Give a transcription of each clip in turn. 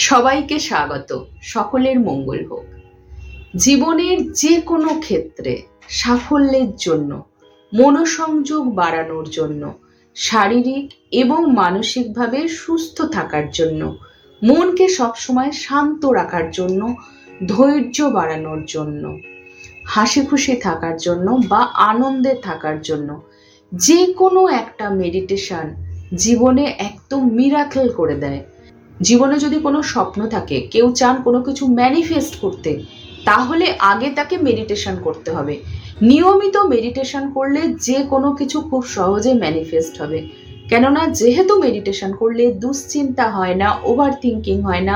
সবাইকে স্বাগত। সকলের মঙ্গল হোক। জীবনের যে কোনো ক্ষেত্রে সাফল্যের জন্য, মনোসংযোগ বাড়ানোর জন্য, শারীরিক এবং মানসিকভাবে সুস্থ থাকার জন্য, মনকে সবসময় শান্ত রাখার জন্য, ধৈর্য বাড়ানোর জন্য, হাসি খুশি থাকার জন্য বা আনন্দে থাকার জন্য যে কোনো একটা মেডিটেশন জীবনে একদম মিরাকেল করে দেয়। জীবনে যদি কোনো স্বপ্ন থাকে, কেউ চান কোনো কিছু ম্যানিফেস্ট করতে, তাহলে আগে তাকে মেডিটেশন করতে হবে। নিয়মিত মেডিটেশন করলে যে কোনো কিছু খুব সহজে ম্যানিফেস্ট হবে। কেননা যেহেতু মেডিটেশন করলে দুশ্চিন্তা হয় না, ওভার থিঙ্কিং হয় না,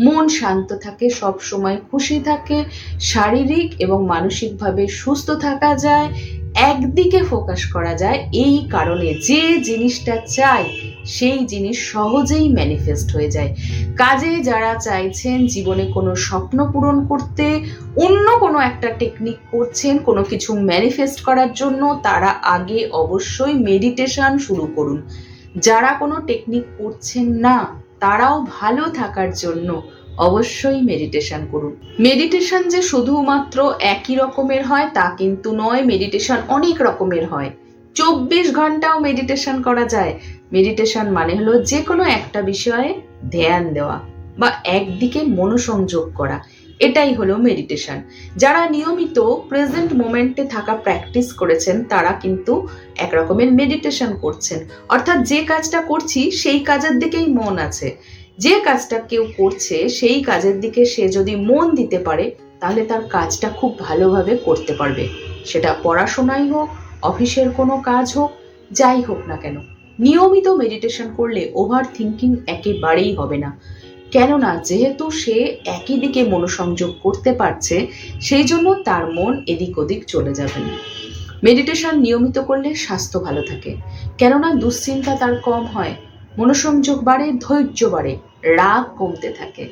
মন শান্ত থাকে, সব সময় খুশি থাকে, শারীরিক এবং মানসিকভাবে সুস্থ থাকা যায়, একদিকে ফোকাস করা যায়। এই কারণে যে জিনিসটা চাই সেই জিনিস সহজেই ম্যানিফেস্ট হয়ে যায়। কাজে যারা চাইছেন জীবনে কোনো স্বপ্ন পূরণ করতে, অন্য কোনো একটা টেকনিক করছেন কোনো কিছু ম্যানিফেস্ট করার জন্য, তারা আগে অবশ্যই মেডিটেশন শুরু করুন। যারা কোনো টেকনিক করছেন না, তারাও ভালো থাকার জন্য অবশ্যই মেডিটেশন করুন। মেডিটেশন যে শুধুমাত্র একই রকমের হয় তা কিন্তু নয়, মেডিটেশন অনেক রকমের হয়। 24 ঘন্টাও মেডিটেশন করা যায়। মেডিটেশন মানে হলো যে কোনো একটা বিষয়ে ধ্যান দেওয়া বা একদিকে মনোসংযোগ করা, এটাই হলো মেডিটেশন। যারা নিয়মিত প্রেজেন্ট মোমেন্টে থাকা প্র্যাকটিস করেছেন তারা কিন্তু এক রকমের মেডিটেশন করছেন। অর্থাৎ যে কাজটা করছি সেই কাজের দিকেই মন আছে। যে কাজটা কেউ করছে সেই কাজের দিকে সে যদি মন দিতে পারে, তাহলে তার কাজটা খুব ভালোভাবে করতে পারবে। সেটা পড়াশোনাই হোক, অফিসের কোনো কাজ হোক, যাই হোক না কেন, নিয়মিত মেডিটেশন করলে ওভার থিঙ্কিং একেবারেই হবে না। কেননা যেহেতু সে একই দিকে মনোসংযোগ করতে পারছে, সেই জন্য তার মন এদিক ওদিক চলে যাবে না। মেডিটেশন নিয়মিত করলে স্বাস্থ্য ভালো থাকে, কেননা দুশ্চিন্তা তার কম হয়, মনোসংযোগ বাড়ে, ধৈর্য বাড়ে, রাগ কমতে থাকে।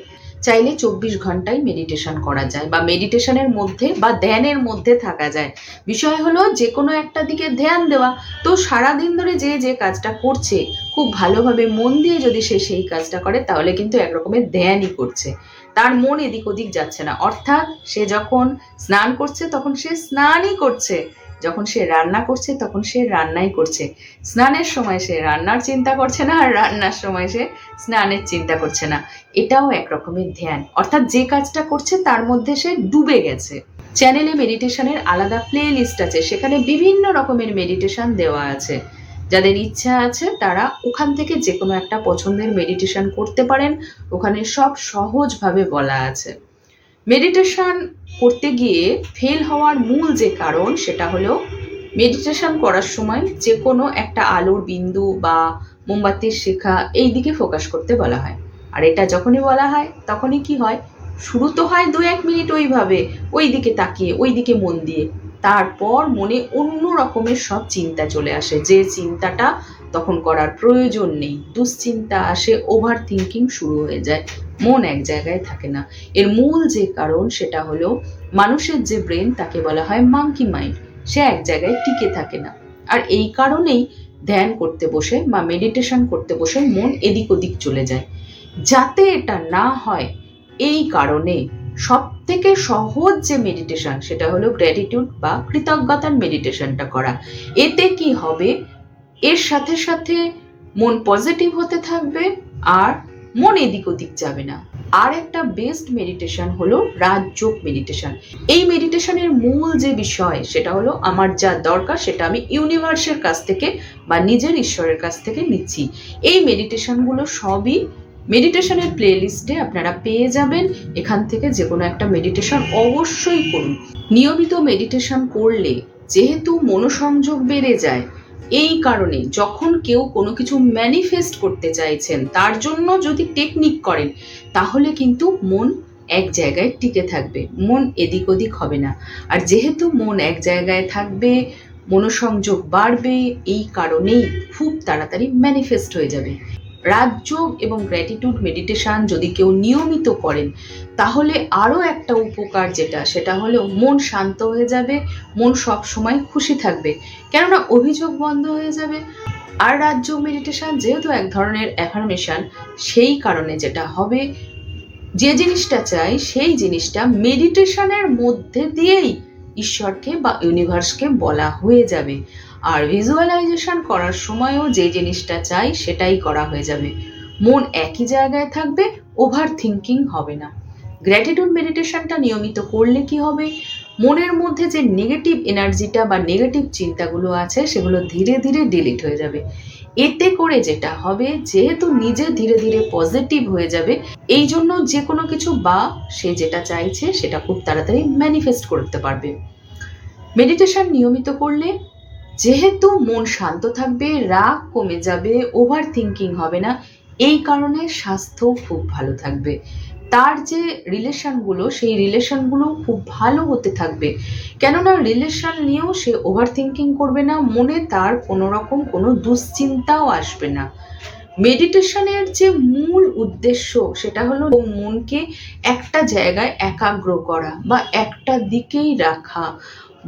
চাইলে 24 ঘন্টায় মেডিটেশন করা যায় বা মেডিটেশনের মধ্যে বা ধ্যানের মধ্যে থাকা যায়। বিষয় হলো যে কোনো একটা দিকে ধ্যান দেওয়া। তো সারাদিন ধরে যে যে কাজটা করছে খুব ভালোভাবে মন দিয়ে যদি সে সেই কাজটা করে, তাহলে কিন্তু একরকমের ধ্যানই করছে, তার মন এদিক ওদিক যাচ্ছে না। অর্থাৎ সে যখন স্নান করছে তখন সে স্নানই করছে, যখন সে রান্না করছে তখন সে রান্নাই করছে। স্নানের সময় সে রান্নার চিন্তা করছে না, আর রান্নার সময় সে স্নানের চিন্তা করছে না। এটাও এক রকমের ধ্যান। অর্থাৎ যে কাজটা করছে তার মধ্যে সে ডুবে গেছে। চ্যানেলে মেডিটেশনের আলাদা প্লে লিস্ট আছে, সেখানে বিভিন্ন রকমের মেডিটেশন দেওয়া আছে। যাদের ইচ্ছা আছে তারা ওখান থেকে যে কোনো একটা পছন্দের মেডিটেশন করতে পারেন। ওখানে সব সহজভাবে বলা আছে। মেডিটেশন করতে গিয়ে ফেল হওয়ার মূল যে কারণ সেটা হলো মেডিটেশন করার সময় যে কোনো একটা আলোর বিন্দু বা মোমবাতির শিখা এই দিকে ফোকাস করতে বলা হয়। আর এটা যখনই বলা হয় তখনই কি হয়, শুরু তো হয় 2-1 মিনিট ওইভাবে ওই দিকে তাকিয়ে ওই দিকে মন দিয়ে, তারপর মনে অন্য রকমের সব চিন্তা চলে আসে, যে চিন্তাটা তখন করার প্রয়োজন নেই। দুশ্চিন্তা আসে, ওভার থিঙ্কিং শুরু হয়ে যায়, মন এক জায়গায় থাকে না। এর মূল যে কারণ সেটা হলো মানুষের যে ব্রেন, তাকে বলা হয় মাঙ্কি মাইন্ড, সে এক জায়গায় টিকে থাকে না। আর এই কারণেই ধ্যান করতে বসে বা মেডিটেশন করতে বসে মন এদিক ওদিক চলে যায়। যাতে এটা না হয় এই কারণে সব থেকে সহজ যে মেডিটেশন সেটা হলো গ্র্যাটিটিউড বা কৃতজ্ঞতার মেডিটেশনটা করা। এতে কি হবে, এর সাথে সাথে মন পজিটিভ হতে থাকবে আর মন এদিক ওদিক যাবে না। আর একটা বেস্ট মেডিটেশন হলো রাজযোগ মেডিটেশন। এই মেডিটেশনের মূল যে বিষয় সেটা হলো আমার যা দরকার সেটা আমি ইউনিভার্সের কাছ থেকে বা নিজের ঈশ্বরের কাছ থেকে নিচ্ছি। এই মেডিটেশনগুলো সবই মেডিটেশনের প্লে লিস্টে আপনারা পেয়ে যাবেন। এখান থেকে যে কোনো একটা মেডিটেশন অবশ্যই করুন। নিয়মিত মেডিটেশন করলে যেহেতু মনোসংযোগ বেড়ে যায়, এই কারণে যখন কেউ কোনো কিছু ম্যানিফেস্ট করতে চাইছেন তার জন্য যদি টেকনিক করেন, তাহলে কিন্তু মন এক জায়গায় টিকে থাকবে, মন এদিক ওদিক হবে না। আর যেহেতু মন এক জায়গায় থাকবে, মনোসংযোগ বাড়বে, এই কারণেই খুব তাড়াতাড়ি ম্যানিফেস্ট হয়ে যাবে। রাজযোগ এবং গ্র্যাটিটিউড মেডিটেশন যদি কেউ নিয়মিত করেন, তাহলে আরও একটা উপকার যেটা সেটা হলো মন শান্ত হয়ে যাবে, মন সব সময় খুশি থাকবে, কেননা অভিযোগ বন্ধ হয়ে যাবে। আর রাজযোগ মেডিটেশন যেহেতু এক ধরনের অ্যাফার্মেশন, সেই কারণে যেটা হবে যে জিনিসটা চাই সেই জিনিসটা মেডিটেশনের মধ্যে দিয়েই ঈশ্বরকে বা ইউনিভার্সকে বলা হয়ে যাবে। আর ভিজুয়ালাইজেশন করার সময়ও যে জিনিসটা চাই সেটাই করা হয়ে যাবে। মন একই জায়গায় থাকবে, ওভার থিঙ্কিং হবে না। গ্র্যাটিটিউড মেডিটেশনটা নিয়মিত করলে কি হবে, মনের মধ্যে যে নেগেটিভ এনার্জিটা বা নেগেটিভ চিন্তাগুলো আছে সেগুলো ধীরে ধীরে ডিলিট হয়ে যাবে। এতে করে যেটা হবে, যেহেতু নিজে ধীরে ধীরে পজিটিভ হয়ে যাবে, এই জন্য যে কোনো কিছু বা সে যেটা চাইছে সেটা খুব তাড়াতাড়ি ম্যানিফেস্ট করতে পারবে। মেডিটেশন নিয়মিত করলে যেহেতু মন শান্ত থাকবে, রাগ কমে যাবে, ওভার থিঙ্কিং হবে না, এই কারণে স্বাস্থ্য খুব ভালো থাকবে। তার যে রিলেশনগুলো, সেই রিলেশনগুলো খুব ভালো হতে থাকবে, কেননা রিলেশন নিয়েও সে ওভার থিঙ্কিং করবে না, মনে তার কোনো রকম কোনো দুশ্চিন্তাও আসবে না। মেডিটেশনের যে মূল উদ্দেশ্য সেটা হলো মনকে একটা জায়গায় একাগ্র করা বা একটা দিকেই রাখা।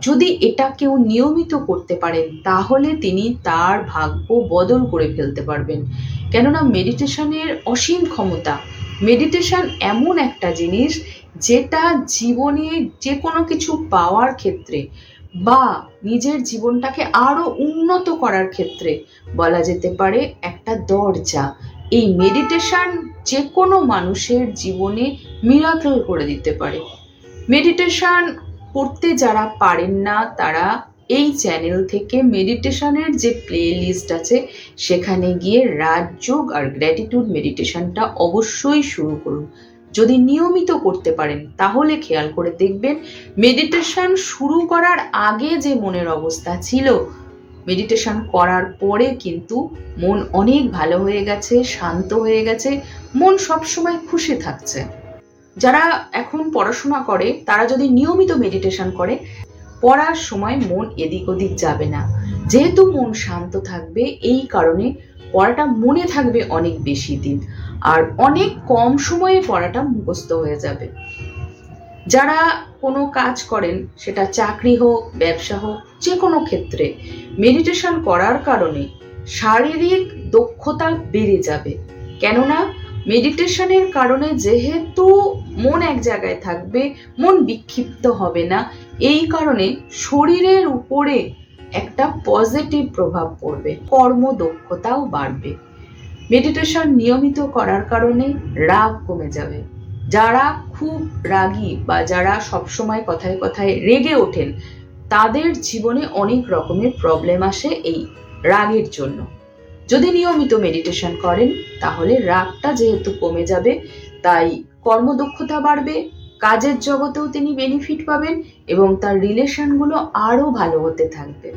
যদি এটা কেউ নিয়মিত করতে পারেন তাহলে তিনি তার ভাগ্য বদল করে ফেলতে পারবেন, কেননা মেডিটেশনের অসীম ক্ষমতা। মেডিটেশন এমন একটা জিনিস যেটা জীবনে যে কোনো কিছু পাওয়ার ক্ষেত্রে বা নিজের জীবনটাকে আরো উন্নত করার ক্ষেত্রে বলা যেতে পারে একটা দরজা। এই মেডিটেশন যে কোনো মানুষের জীবনে মিরাকেল করে দিতে পারে। মেডিটেশন করতে যারা পারেন না তারা এই চ্যানেল থেকে মেডিটেশনের যে প্লে লিস্ট আছে সেখানে গিয়ে রাজযোগ আর গ্র্যাটিটিউড মেডিটেশনটা অবশ্যই শুরু করুন। যদি নিয়মিত করতে পারেন তাহলে খেয়াল করে দেখবেন মেডিটেশন শুরু করার আগে যে মনের অবস্থা ছিল, মেডিটেশন করার পরে কিন্তু মন অনেক ভালো হয়ে গেছে, শান্ত হয়ে গেছে, মন সবসময় খুশি থাকছে। যারা এখন পড়াশোনা করে তারা যদি নিয়মিত মেডিটেশন করে, পড়ার সময় মন এদিক ওদিক যাবে না, যেহেতু মন শান্ত থাকবে এই কারণে পড়াটা মনে থাকবে অনেক বেশি দিন, আর অনেক কম সময়ে পড়াটা মুখস্থ হয়ে যাবে। যারা কোনো কাজ করেন, সেটা চাকরি হোক, ব্যবসা হোক, যে কোনো ক্ষেত্রে মেডিটেশন করার কারণে শারীরিক দক্ষতা বেড়ে যাবে, কেননা মেডিটেশনের কারণে যেহেতু মন এক জায়গায় থাকবে, মন বিক্ষিপ্ত হবে না, এই কারণে শরীরের উপরে একটা পজিটিভ প্রভাব পড়বে, কর্মদক্ষতাও বাড়বে। মেডিটেশন নিয়মিত করার কারণে রাগ কমে যাবে। যারা খুব রাগী বা যারা সবসময় কথায় কথায় রেগে ওঠেন, তাদের জীবনে অনেক রকমের প্রবলেম আসে এই রাগের জন্য। যদি নিয়মিত মেডিটেশন করেন তাহলে রাগটা যেহেতু কমে যাবে, তাই কর্মদক্ষতা বাড়বে, কাজের জগতেও তিনি বেনিফিট পাবেন এবং তার রিলেশনগুলো আরো ভালো হতে থাকবে।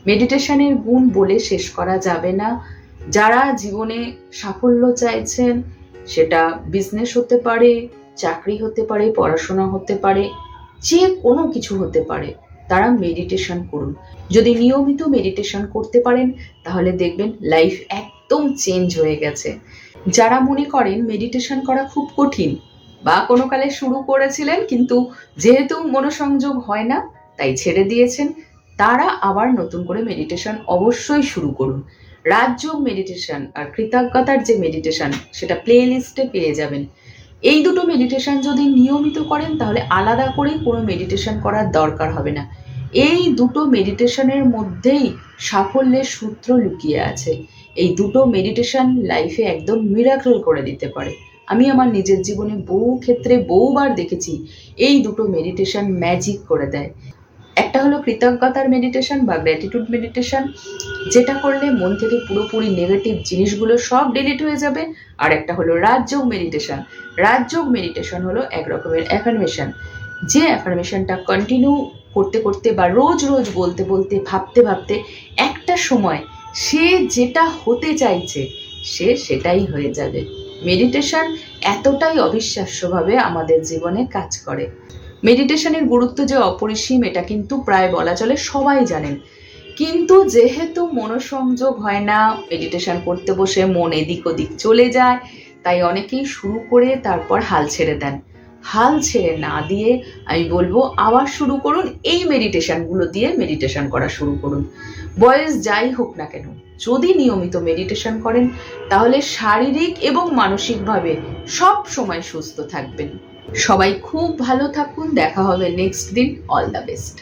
মেডিটেশনের গুণ বলে শেষ করা যাবে না। যারা জীবনে সাফল্য চাইছেন, সেটা বিজনেস হতে পারে, চাকরি হতে পারে, পড়াশোনা হতে পারে, যে কোনো কিছু হতে পারে, তারা মেডিটেশন করুন। যদি নিয়মিত মেডিটেশন করতে পারেন তাহলে দেখবেন লাইফ একদম চেঞ্জ হয়ে গেছে। যারা মনে করেন মেডিটেশন করা খুব কঠিন বা কোনো কালে শুরু করেছিলেন কিন্তু যেহেতু মনোসংযোগ হয় না তাই ছেড়ে দিয়েছেন, তারা আবার নতুন করে মেডিটেশন অবশ্যই শুরু করুন। রাজযোগ মেডিটেশন আর কৃতজ্ঞতার যে মেডিটেশন সেটা প্লে লিস্টে পেয়ে যাবেন। এই দুটো মেডিটেশন যদি নিয়মিত করেন তাহলে আলাদা করে কোনো মেডিটেশন করার দরকার হবে না। এই দুটো মেডিটেশনের মধ্যেই সাফল্যের সূত্র লুকিয়ে আছে। এই দুটো মেডিটেশন লাইফে একদম মিরাকল করে দিতে পারে। আমি আমার নিজের জীবনে বহু ক্ষেত্রে বহুবার দেখেছি এই দুটো মেডিটেশন ম্যাজিক করে দেয়। একটা হলো কৃতজ্ঞতার মেডিটেশন বা গ্র্যাটিটিউড মেডিটেশন, যেটা করলে মন থেকে পুরোপুরি নেগেটিভ জিনিসগুলো সব ডিলিট হয়ে যাবে। আর একটা হলো রাজযোগ মেডিটেশন। রাজযোগ মেডিটেশন হলো এক রকমের অ্যাফার্মেশন, যে অ্যাফার্মেশনটা কন্টিনিউ করতে করতে বা রোজ রোজ বলতে বলতে ভাবতে ভাবতে একটা সময় সে যেটা হতে চাইছে সে সেটাই হয়ে যাবে। মেডিটেশন এতটাই অবিশ্বাস্যভাবে আমাদের জীবনে কাজ করে। মেডিটেশনের গুরুত্ব যে অপরিসীম এটা কিন্তু প্রায় বলা চলে সবাই জানেন, কিন্তু যেহেতু মনোসংযোগ হয় না, মেডিটেশন করতে বসে মন এদিক ওদিক চলে যায়, তাই অনেকেই শুরু করে তারপর হাল ছেড়ে দেন। হাল ছেড়ে না দিয়ে আমি বলবো আবার শুরু করুন, এই মেডিটেশনগুলো দিয়ে মেডিটেশন করা শুরু করুন। বয়স যাই হোক না কেন, যদি নিয়মিত মেডিটেশন করেন তাহলে শারীরিক এবং মানসিকভাবে সব সময় সুস্থ থাকবেন। সবাই খুব ভালো থাকুন, দেখা হবে নেক্সট দিন। All the best.